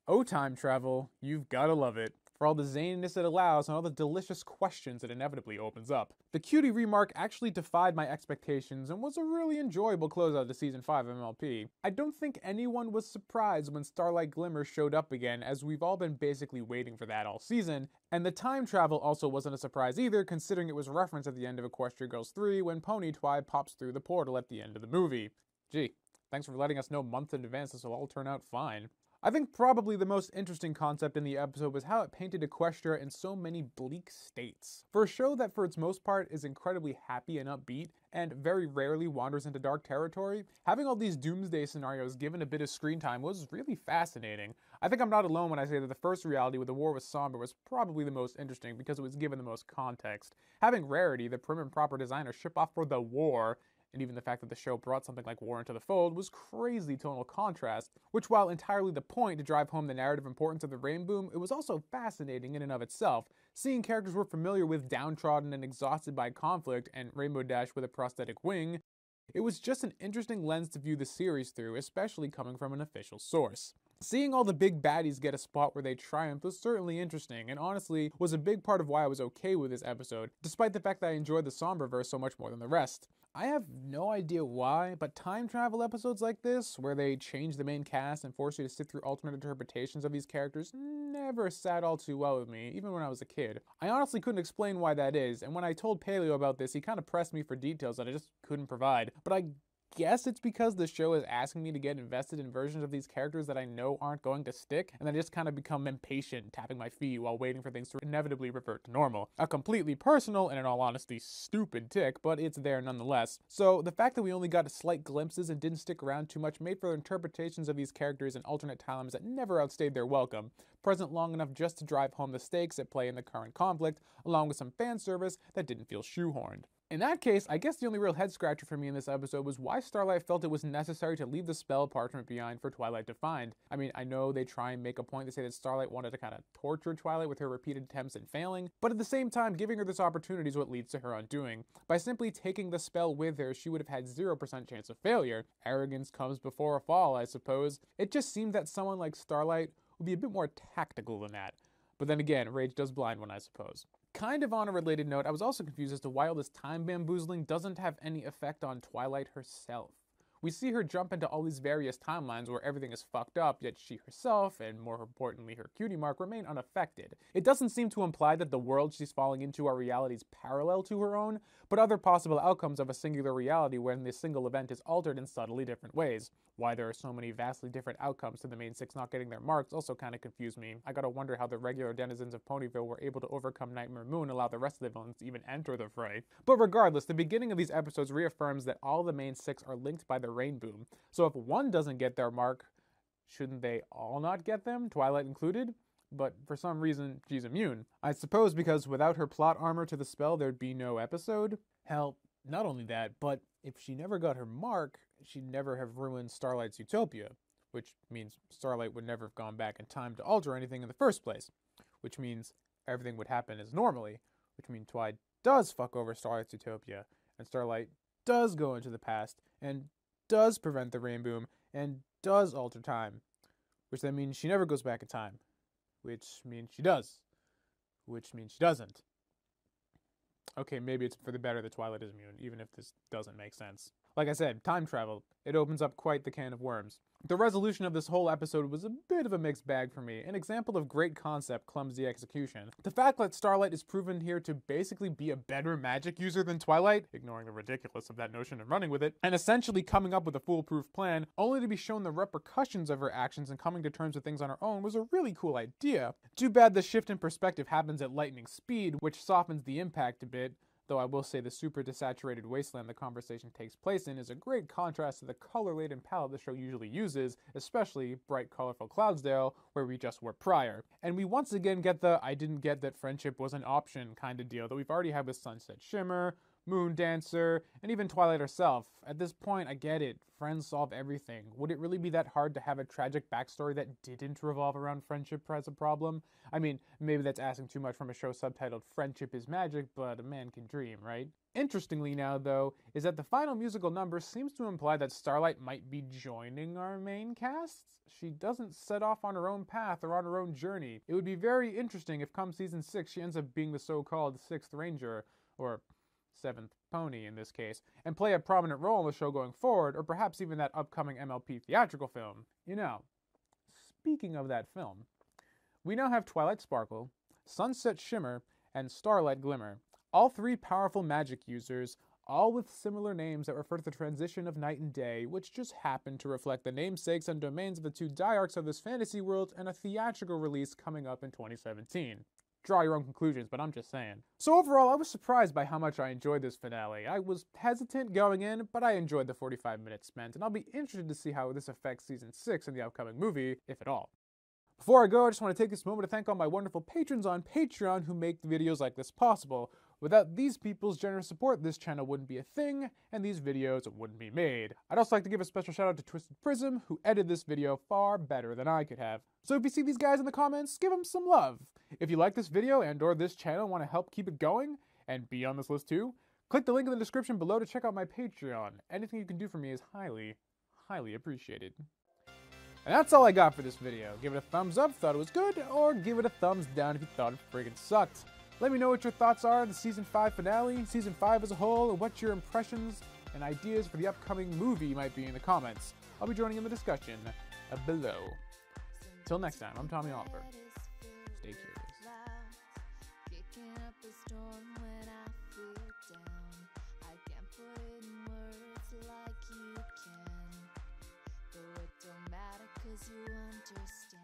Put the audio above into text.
Oh, time travel, you've gotta love it. For all the zaniness it allows and all the delicious questions it inevitably opens up. The cutie remark actually defied my expectations and was a really enjoyable closeout to Season 5 of MLP. I don't think anyone was surprised when Starlight Glimmer showed up again, as we've all been basically waiting for that all season, and the time travel also wasn't a surprise either, considering it was referenced at the end of Equestria Girls 3 when Pony Twi pops through the portal at the end of the movie. Gee, thanks for letting us know months in advance this will all turn out fine. I think probably the most interesting concept in the episode was how it painted Equestria in so many bleak states. For a show that for its most part is incredibly happy and upbeat, and very rarely wanders into dark territory, having all these doomsday scenarios given a bit of screen time was really fascinating. I think I'm not alone when I say that the first reality with the war with Somber was probably the most interesting because it was given the most context. Having Rarity, the prim and proper designer, ship off for the war, and even the fact that the show brought something like War into the fold, was crazy tonal contrast, which while entirely the point to drive home the narrative importance of the Rainboom, it was also fascinating in and of itself, seeing characters we're familiar with downtrodden and exhausted by conflict, and Rainbow Dash with a prosthetic wing. It was just an interesting lens to view the series through, especially coming from an official source. Seeing all the big baddies get a spot where they triumphed was certainly interesting, and honestly was a big part of why I was okay with this episode, despite the fact that I enjoyed the Somberverse so much more than the rest. I have no idea why, but time travel episodes like this, where they change the main cast and force you to sit through alternate interpretations of these characters, never sat all too well with me, even when I was a kid. I honestly couldn't explain why that is, and when I told Paleo about this, he kind of pressed me for details that I just couldn't provide, but I guess it's because the show is asking me to get invested in versions of these characters that I know aren't going to stick, and I just kind of become impatient, tapping my feet while waiting for things to inevitably revert to normal. A completely personal, and in all honesty, stupid tick, but it's there nonetheless. So the fact that we only got slight glimpses and didn't stick around too much made for interpretations of these characters in alternate timelines that never outstayed their welcome, present long enough just to drive home the stakes at play in the current conflict, along with some fan service that didn't feel shoehorned. In that case, I guess the only real head-scratcher for me in this episode was why Starlight felt it was necessary to leave the spell parchment behind for Twilight to find. I mean, I know they try and make a point to say that Starlight wanted to kind of torture Twilight with her repeated attempts and failing, but at the same time, giving her this opportunity is what leads to her undoing. By simply taking the spell with her, she would have had 0% chance of failure. Arrogance comes before a fall, I suppose. It just seemed that someone like Starlight would be a bit more tactical than that. But then again, rage does blind one, I suppose. Kind of on a related note, I was also confused as to why all this time bamboozling doesn't have any effect on Twilight herself. We see her jump into all these various timelines where everything is fucked up, yet she herself, and more importantly her cutie mark, remain unaffected. It doesn't seem to imply that the world she's falling into are realities parallel to her own, but other possible outcomes of a singular reality when this single event is altered in subtly different ways. Why there are so many vastly different outcomes to the main six not getting their marks also kinda confused me. I gotta wonder how the regular denizens of Ponyville were able to overcome Nightmare Moon and allow the rest of the villains to even enter the fray. But regardless, the beginning of these episodes reaffirms that all the main six are linked by the Rainboom. So if one doesn't get their mark, shouldn't they all not get them, Twilight included? But for some reason, she's immune. I suppose because without her plot armor to the spell, there'd be no episode? Hell, not only that, but if she never got her mark, she'd never have ruined Starlight's utopia, which means Starlight would never have gone back in time to alter anything in the first place, which means everything would happen as normally, which means Twilight does fuck over Starlight's utopia, and Starlight does go into the past, and does prevent the Rainboom, and does alter time, which then means she never goes back in time, which means she does, which means she doesn't. Okay, maybe it's for the better that Twilight is immune, even if this doesn't make sense. Like I said, time travel, it opens up quite the can of worms. The resolution of this whole episode was a bit of a mixed bag for me, an example of great concept, clumsy execution. The fact that Starlight is proven here to basically be a better magic user than Twilight, ignoring the ridiculous of that notion and running with it, and essentially coming up with a foolproof plan, only to be shown the repercussions of her actions and coming to terms with things on her own, was a really cool idea. Too bad the shift in perspective happens at lightning speed, which softens the impact a bit, though I will say the super desaturated wasteland the conversation takes place in is a great contrast to the color-laden palette the show usually uses, especially bright, colorful Cloudsdale, where we just were prior. And we once again get the I didn't get that friendship was an option kind of deal that we've already had with Sunset Shimmer, Moon Dancer, and even Twilight herself. At this point, I get it. Friends solve everything. Would it really be that hard to have a tragic backstory that didn't revolve around friendship as a problem? I mean, maybe that's asking too much from a show subtitled Friendship is Magic, but a man can dream, right? Interestingly now, though, is that the final musical number seems to imply that Starlight might be joining our main cast. She doesn't set off on her own path or on her own journey. It would be very interesting if come season 6 she ends up being the so-called 6th Ranger, or 7th Pony in this case, and play a prominent role in the show going forward, or perhaps even that upcoming MLP theatrical film. You know, speaking of that film, we now have Twilight Sparkle, Sunset Shimmer, and Starlight Glimmer. All three powerful magic users, all with similar names that refer to the transition of night and day, which just happen to reflect the namesakes and domains of the two diarchs of this fantasy world and a theatrical release coming up in 2017. Draw your own conclusions, but I'm just saying. So overall, I was surprised by how much I enjoyed this finale. I was hesitant going in, but I enjoyed the 45 minutes spent, and I'll be interested to see how this affects Season 6 in the upcoming movie, if at all. Before I go, I just want to take this moment to thank all my wonderful patrons on Patreon who make videos like this possible. Without these people's generous support, this channel wouldn't be a thing, and these videos wouldn't be made. I'd also like to give a special shout out to Twisted Prism, who edited this video far better than I could have. So if you see these guys in the comments, give them some love. If you like this video and or this channel and want to help keep it going, and be on this list too, click the link in the description below to check out my Patreon. Anything you can do for me is highly, highly appreciated. And that's all I got for this video. Give it a thumbs up if you thought it was good, or give it a thumbs down if you thought it friggin' sucked. Let me know what your thoughts are on the Season 5 finale, Season 5 as a whole, and what your impressions and ideas for the upcoming movie might be in the comments. I'll be joining in the discussion below. Till next time, I'm Tommy Oliver. Stay curious. Cause you understand.